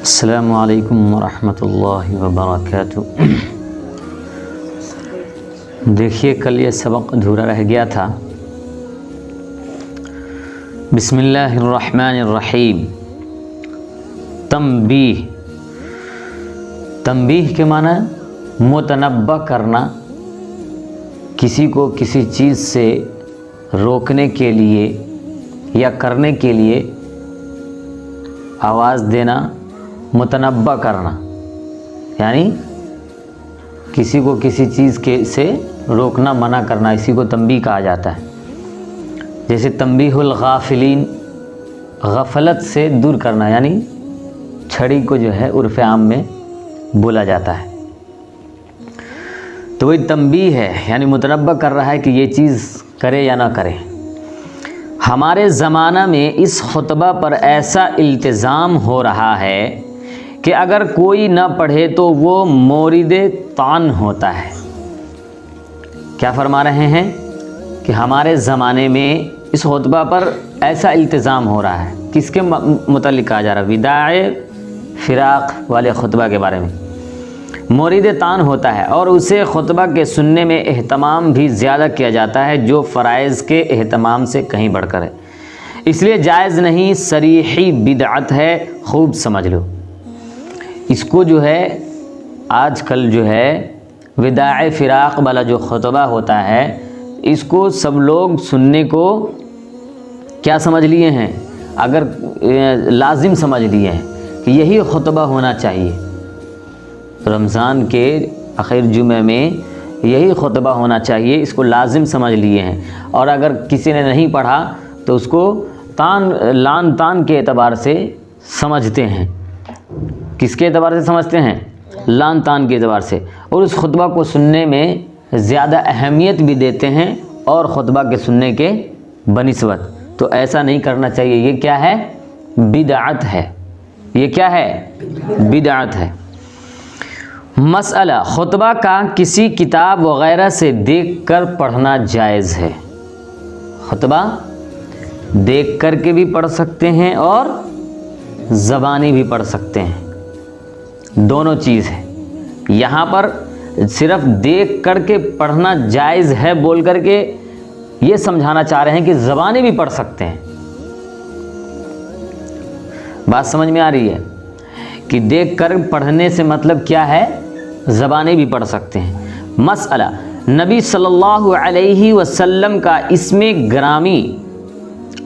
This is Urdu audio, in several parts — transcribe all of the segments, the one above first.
السلام علیکم ورحمۃ اللہ وبرکاتہ۔ دیکھیے کل یہ سبق ادھورا رہ گیا تھا۔ بسم اللہ الرحمن الرحیم۔ تنبیہ، تنبیہ کے معنی متنبہ کرنا، کسی کو کسی چیز سے روکنے کے لیے یا کرنے کے لیے آواز دینا، متنبہ کرنا، یعنی کسی کو کسی چیز کے سے روکنا، منع کرنا، اسی کو تنبیہ کہا جاتا ہے۔ جیسے تنبیہ الغافلین، غفلت سے دور کرنا، یعنی چھڑی کو جو ہے عرف عام میں بولا جاتا ہے، تو وہی تنبیہ ہے، یعنی متنبہ کر رہا ہے کہ یہ چیز کرے یا نہ کرے۔ ہمارے زمانہ میں اس خطبہ پر ایسا التزام ہو رہا ہے کہ اگر کوئی نہ پڑھے تو وہ مورد طعن ہوتا ہے۔ کیا فرما رہے ہیں کہ ہمارے زمانے میں اس خطبہ پر ایسا التزام ہو رہا ہے، کس کے متعلق کہا جا رہا ہے؟ وداع فراق والے خطبہ کے بارے میں مورد طعن ہوتا ہے، اور اسے خطبہ کے سننے میں اہتمام بھی زیادہ کیا جاتا ہے، جو فرائض کے اہتمام سے کہیں بڑھ کر ہے، اس لیے جائز نہیں، صریحی بدعت ہے، خوب سمجھ لو۔ اس کو جو ہے آج کل جو ہے وداع فراق والا جو خطبہ ہوتا ہے، اس کو سب لوگ سننے کو کیا سمجھ لیے ہیں؟ اگر لازم سمجھ لیے ہیں کہ یہی خطبہ ہونا چاہیے، رمضان کے آخر جمعہ میں یہی خطبہ ہونا چاہیے، اس کو لازم سمجھ لیے ہیں، اور اگر کسی نے نہیں پڑھا تو اس کو لان تان کے اعتبار سے سمجھتے ہیں۔ کس کے اعتبار سے سمجھتے ہیں؟ لان تان کے اعتبار سے، اور اس خطبہ کو سننے میں زیادہ اہمیت بھی دیتے ہیں، اور خطبہ کے سننے کے بنسبت، تو ایسا نہیں کرنا چاہیے۔ یہ کیا ہے؟ بدعت ہے۔ یہ کیا ہے؟ بدعت ہے۔ مسئلہ، خطبہ کا کسی کتاب وغیرہ سے دیکھ کر پڑھنا جائز ہے۔ خطبہ دیکھ کر کے بھی پڑھ سکتے ہیں اور زبانی بھی پڑھ سکتے ہیں، دونوں چیز ہے۔ یہاں پر صرف دیکھ کر کے پڑھنا جائز ہے بول کر کے یہ سمجھانا چاہ رہے ہیں کہ زبانی بھی پڑھ سکتے ہیں۔ بات سمجھ میں آ رہی ہے کہ دیکھ کر پڑھنے سے مطلب کیا ہے؟ زبانیں بھی پڑھ سکتے ہیں۔ مسئلہ، نبی صلی اللہ علیہ وسلم کا اسم گرامی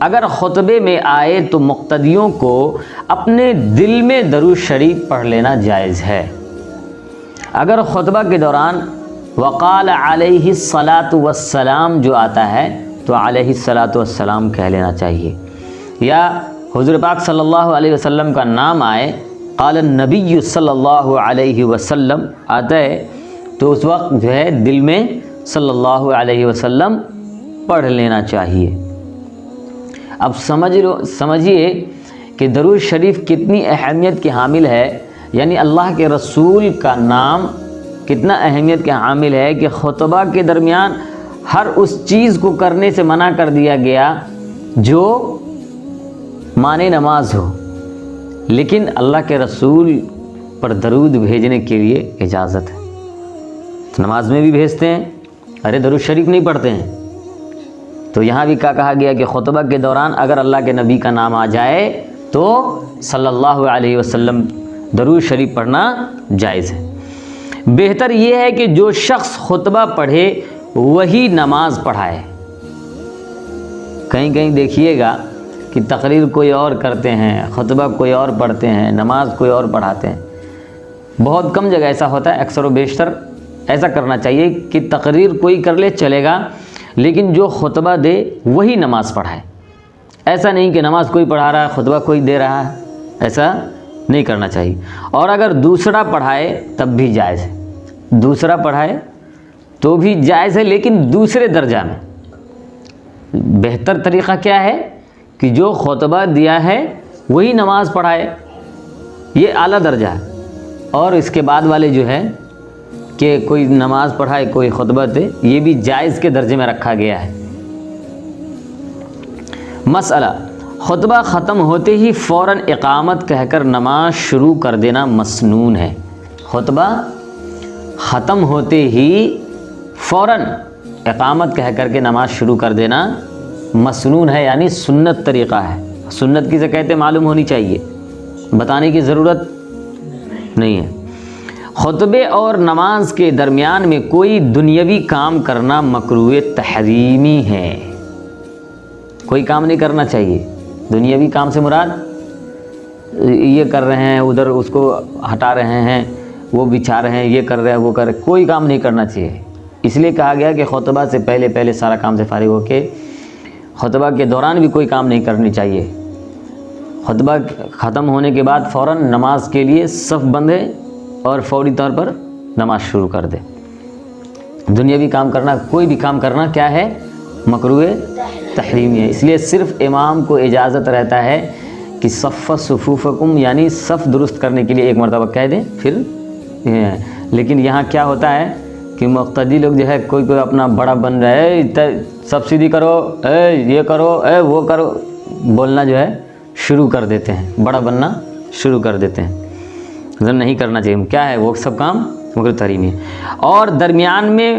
اگر خطبے میں آئے تو مقتدیوں کو اپنے دل میں درود شریف پڑھ لینا جائز ہے۔ اگر خطبہ کے دوران وقال علیہ الصلاۃ والسلام جو آتا ہے تو علیہ الصلاۃ والسلام کہہ لینا چاہیے، یا حضور پاک صلی اللہ علیہ وسلم کا نام آئے، قال النبی صلی اللہ علیہ وسلم آتا ہے، تو اس وقت جو ہے دل میں صلی اللہ علیہ وسلم پڑھ لینا چاہیے۔ اب سمجھیے کہ درود شریف کتنی اہمیت کی حامل ہے، یعنی اللہ کے رسول کا نام کتنا اہمیت کے حامل ہے کہ خطبہ کے درمیان ہر اس چیز کو کرنے سے منع کر دیا گیا جو معنی نماز ہو، لیکن اللہ کے رسول پر درود بھیجنے کے لیے اجازت ہے، تو نماز میں بھی بھیجتے ہیں، ارے درود شریف نہیں پڑھتے ہیں۔ تو یہاں بھی کیا کہا گیا کہ خطبہ کے دوران اگر اللہ کے نبی کا نام آ جائے تو صلی اللہ علیہ وسلم درود شریف پڑھنا جائز ہے۔ بہتر یہ ہے کہ جو شخص خطبہ پڑھے وہی نماز پڑھائے۔ کہیں کہیں دیکھیے گا کہ تقریر کوئی اور کرتے ہیں، خطبہ کوئی اور پڑھتے ہیں، نماز کوئی اور پڑھاتے ہیں۔ بہت کم جگہ ایسا ہوتا ہے، اکثر و بیشتر ایسا کرنا چاہیے کہ تقریر کوئی کر لے چلے گا، لیکن جو خطبہ دے وہی نماز پڑھائے۔ ایسا نہیں کہ نماز کوئی پڑھا رہا ہے، خطبہ کوئی دے رہا ہے، ایسا نہیں کرنا چاہیے۔ اور اگر دوسرا پڑھائے تب بھی جائز ہے، دوسرا پڑھائے تو بھی جائز ہے، لیکن دوسرے درجہ میں۔ بہتر طریقہ کیا ہے کہ جو خطبہ دیا ہے وہی نماز پڑھائے، یہ اعلیٰ درجہ ہے۔ اور اس کے بعد والے جو ہے کہ کوئی نماز پڑھائے کوئی خطبہ دے، یہ بھی جائز کے درجے میں رکھا گیا ہے۔ مسئلہ، خطبہ ختم ہوتے ہی فوراً اقامت کہہ کر نماز شروع کر دینا مسنون ہے۔ خطبہ ختم ہوتے ہی فوراً اقامت کہہ کر کے نماز شروع کر دینا مسنون ہے، یعنی سنت طریقہ ہے۔ سنت کسے کہتے معلوم ہونی چاہیے، بتانے کی ضرورت نہیں ہے۔ خطبے اور نماز کے درمیان میں کوئی دنیاوی کام کرنا مکروہ تحریمی ہے۔ کوئی کام نہیں کرنا چاہیے۔ دنیاوی کام سے مراد یہ کر رہے ہیں، ادھر اس کو ہٹا رہے ہیں، وہ بچھا رہے ہیں، یہ کر رہے ہیں، وہ کر رہے ہیں، کوئی کام نہیں کرنا چاہیے۔ اس لیے کہا گیا کہ خطبہ سے پہلے سارا کام سے فارغ ہو کے خطبہ کے دوران بھی کوئی کام نہیں کرنی چاہیے۔ خطبہ ختم ہونے کے بعد فوراً نماز کے لیے صف بندھے اور فوری طور پر نماز شروع کر دے۔ دنیاوی کام کرنا، کوئی بھی کام کرنا کیا ہے؟ مکروہ تحریمی ہے۔ اس لیے صرف امام کو اجازت رہتا ہے کہ صف صفوفکم، یعنی صف درست کرنے کے لیے ایک مرتبہ کہہ دیں پھر، لیکن یہاں کیا ہوتا ہے کہ مقتدی لوگ جو ہے کوئی اپنا بڑا بن رہا ہے، سب سیدھی کرو، یہ کرو، وہ کرو، بولنا جو ہے شروع کر دیتے ہیں، بڑا بننا شروع کر دیتے ہیں۔ نہیں کرنا چاہیے، کیا ہے وہ سب کام مکروہ تحریمی ہے۔ اور درمیان میں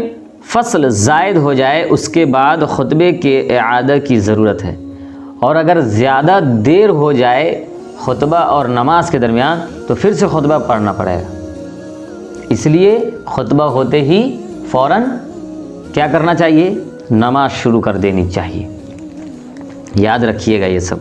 فصل زائد ہو جائے اس کے بعد خطبے کے اعادہ کی ضرورت ہے، اور اگر زیادہ دیر ہو جائے خطبہ اور نماز کے درمیان تو پھر سے خطبہ پڑھنا پڑے گا۔ اس لیے خطبہ ہوتے ہی فوراً کیا کرنا چاہیے؟ نماز شروع کر دینی چاہیے۔ یاد رکھیے گا یہ سب۔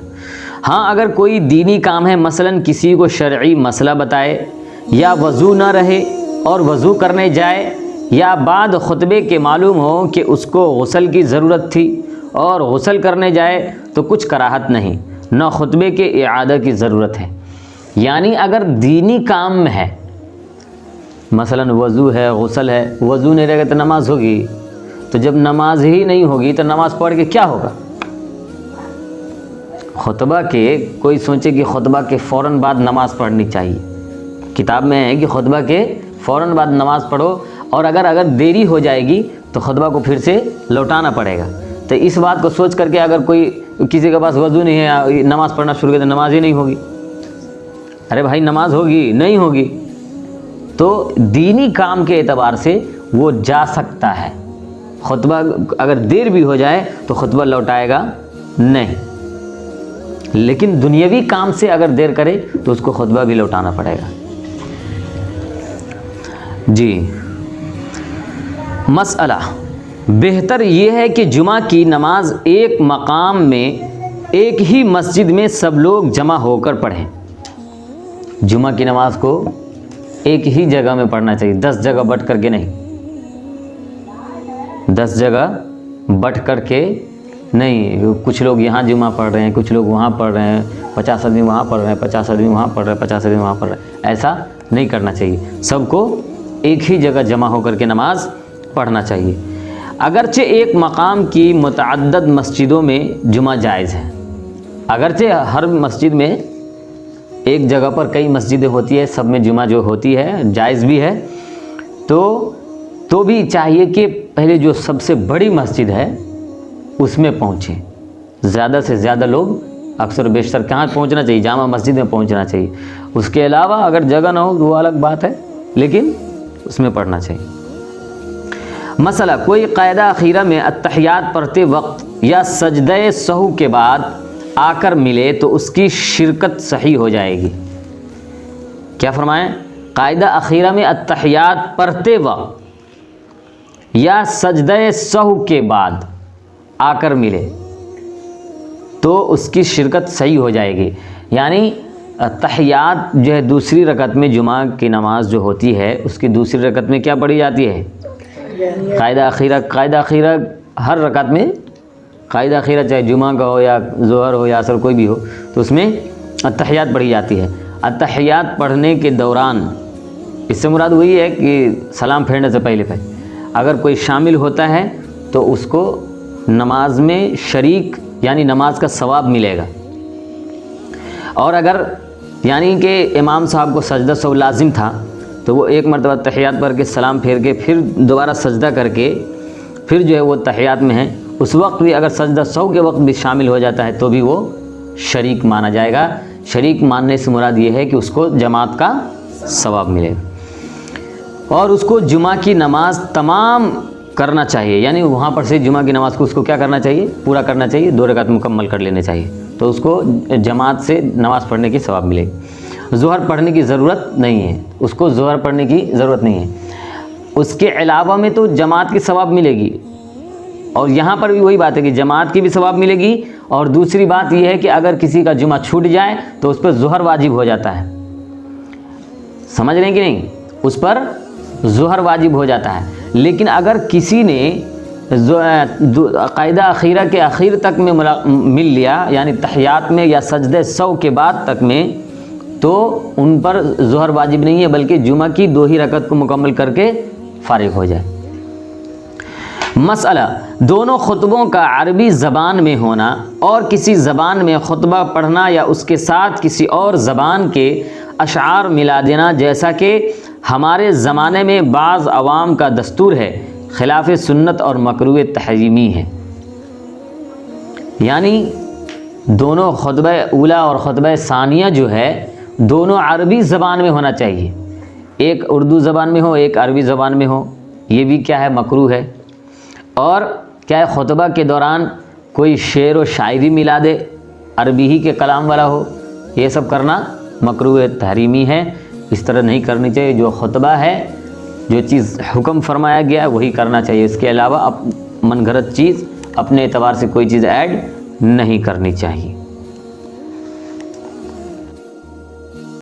ہاں اگر کوئی دینی کام ہے، مثلاً کسی کو شرعی مسئلہ بتائے، یا وضو نہ رہے اور وضو کرنے جائے، یا بعد خطبے کے معلوم ہو کہ اس کو غسل کی ضرورت تھی اور غسل کرنے جائے تو کچھ کراہت نہیں، نہ خطبے کے اعادہ کی ضرورت ہے۔ یعنی اگر دینی کام میں ہے، مثلاً وضو ہے، غسل ہے، وضو نہیں رہے گا تو نماز ہوگی، تو جب نماز ہی نہیں ہوگی تو نماز پڑھ کے کیا ہوگا؟ خطبہ کے کوئی سوچے کہ خطبہ کے فوراً بعد نماز پڑھنی چاہیے، کتاب میں ہے کہ خطبہ کے فوراً بعد نماز پڑھو، اور اگر دیری ہو جائے گی تو خطبہ کو پھر سے لوٹانا پڑے گا۔ تو اس بات کو سوچ کر کے اگر کوئی کسی کے پاس وضو نہیں ہے، نماز پڑھنا شروع کر تو نماز ہی نہیں ہوگی۔ ارے بھائی نماز ہوگی نہیں ہوگی؟ تو دینی کام کے اعتبار سے وہ جا سکتا ہے، خطبہ اگر دیر بھی ہو جائے تو خطبہ لوٹائے گا نہیں، لیکن دنیاوی کام سے اگر دیر کرے تو اس کو خطبہ بھی لوٹانا پڑے گا۔ جی مسئلہ، بہتر یہ ہے کہ جمعہ کی نماز ایک مقام میں ایک ہی مسجد میں سب لوگ جمع ہو کر پڑھیں۔ جمعہ کی نماز کو ایک ہی جگہ میں پڑھنا چاہیے، 10 جگہ بٹ کر کے نہیں، 10 جگہ بٹ کر کے نہیں، کچھ لوگ یہاں جمعہ پڑھ رہے ہیں، کچھ لوگ وہاں پڑھ رہے ہیں، 50 آدمی وہاں پڑھ رہے ہیں، 50 آدمی وہاں پڑھ رہے ہیں، 50 آدمی وہاں پڑھ رہے ہیں، ایسا نہیں کرنا چاہیے۔ سب کو ایک ہی جگہ جمع ہو کر کے نماز پڑھنا چاہیے۔ اگرچہ ایک مقام کی متعدد مسجدوں میں جمعہ جائز ہے، اگرچہ ہر مسجد میں ایک جگہ پر کئی مسجدیں ہوتی ہے، سب میں جمعہ جو ہوتی ہے جائز بھی ہے، تو بھی چاہیے کہ پہلے جو سب سے بڑی مسجد ہے اس میں پہنچیں۔ زیادہ سے زیادہ لوگ اکثر و بیشتر کہاں پہنچنا چاہیے؟ جامع مسجد میں پہنچنا چاہیے۔ اس کے علاوہ اگر جگہ نہ ہو تو وہ الگ بات ہے، لیکن اس میں پڑھنا چاہیے۔ مسئلہ، کوئی قاعدہ اخیرہ میں اتحیات پڑھتے وقت یا سجدہ سہو کے بعد آ کر ملے تو اس کی شرکت صحیح ہو جائے گی۔ کیا فرمائیں؟ قاعدہ اخیرہ میں اتحیات پڑھتے وقت یا سجدہ سہو کے بعد آ کر ملے تو اس کی شرکت صحیح ہو جائے گی۔ یعنی تحیات جو ہے دوسری رکعت میں جمعہ کی نماز جو ہوتی ہے اس کی دوسری رکعت میں کیا پڑھی جاتی ہے؟ قاعدہ اخیرہ ہر رکعت میں قاعدہ اخیرہ چاہے جمعہ کا ہو یا ظہر ہو یا عصر کوئی بھی ہو تو اس میں اتحیات پڑھی جاتی ہے۔ اتحیات پڑھنے کے دوران اس سے مراد وہی ہے کہ سلام پھیرنے سے پہلے اگر کوئی شامل ہوتا ہے تو اس کو نماز میں شریک یعنی نماز کا ثواب ملے گا، اور اگر یعنی کہ امام صاحب کو سجدہ سہو لازم تھا تو وہ ایک مرتبہ تحیات پڑھ کے سلام پھیر کے پھر دوبارہ سجدہ کر کے پھر جو ہے وہ تحیات میں ہے، اس وقت بھی اگر سجدہ سہو کے وقت بھی شامل ہو جاتا ہے تو بھی وہ شریک مانا جائے گا۔ شریک ماننے سے مراد یہ ہے کہ اس کو جماعت کا ثواب ملے گا، اور اس کو جمعہ کی نماز تمام کرنا چاہیے، یعنی وہاں پر سے جمعہ کی نماز کو اس کو کیا کرنا چاہیے؟ پورا کرنا چاہیے، 2 رکعت مکمل کر لینے چاہیے، تو اس کو جماعت سے نماز پڑھنے کی ثواب ملے گی۔ ظہر پڑھنے کی ضرورت نہیں ہے، اس کو ظہر پڑھنے کی ضرورت نہیں ہے، اس کے علاوہ میں تو جماعت کی ثواب ملے گی، اور یہاں پر بھی وہی بات ہے کہ جماعت کی بھی ثواب ملے گی، اور دوسری بات یہ ہے کہ اگر کسی کا جمعہ چھوٹ جائے تو اس پہ ظہر واجب ہو جاتا ہے، سمجھ رہے ہیں کہ نہیں؟ اس پر ظہر واجب ہو جاتا ہے۔ لیکن اگر کسی نے قاعدہ اخیرہ کے اخیر تک میں مل لیا، یعنی تحیات میں یا سجدہ سو کے بعد تک میں، تو ان پر ظہر واجب نہیں ہے، بلکہ جمعہ کی 2 ہی رکعت کو مکمل کر کے فارغ ہو جائے۔ مسئلہ، دونوں خطبوں کا عربی زبان میں ہونا اور کسی زبان میں خطبہ پڑھنا یا اس کے ساتھ کسی اور زبان کے اشعار ملا دینا، جیسا کہ ہمارے زمانے میں بعض عوام کا دستور ہے، خلاف سنت اور مکروہ تحریمی ہے۔ یعنی دونوں خطبہ اولا اور خطبہ ثانیہ جو ہے دونوں عربی زبان میں ہونا چاہیے، ایک اردو زبان میں ہو ایک عربی زبان میں ہو، یہ بھی کیا ہے؟ مکروہ ہے۔ اور کیا ہے؟ خطبہ کے دوران کوئی شعر و شاعری ملا دے، عربی ہی کے کلام والا ہو، یہ سب کرنا مکروہ تحریمی ہے، اس طرح نہیں کرنی چاہیے۔ جو خطبہ ہے، جو چیز حکم فرمایا گیا ہے وہی کرنا چاہیے، اس کے علاوہ من گھڑت چیز اپنے اعتبار سے کوئی چیز ایڈ نہیں کرنی چاہیے۔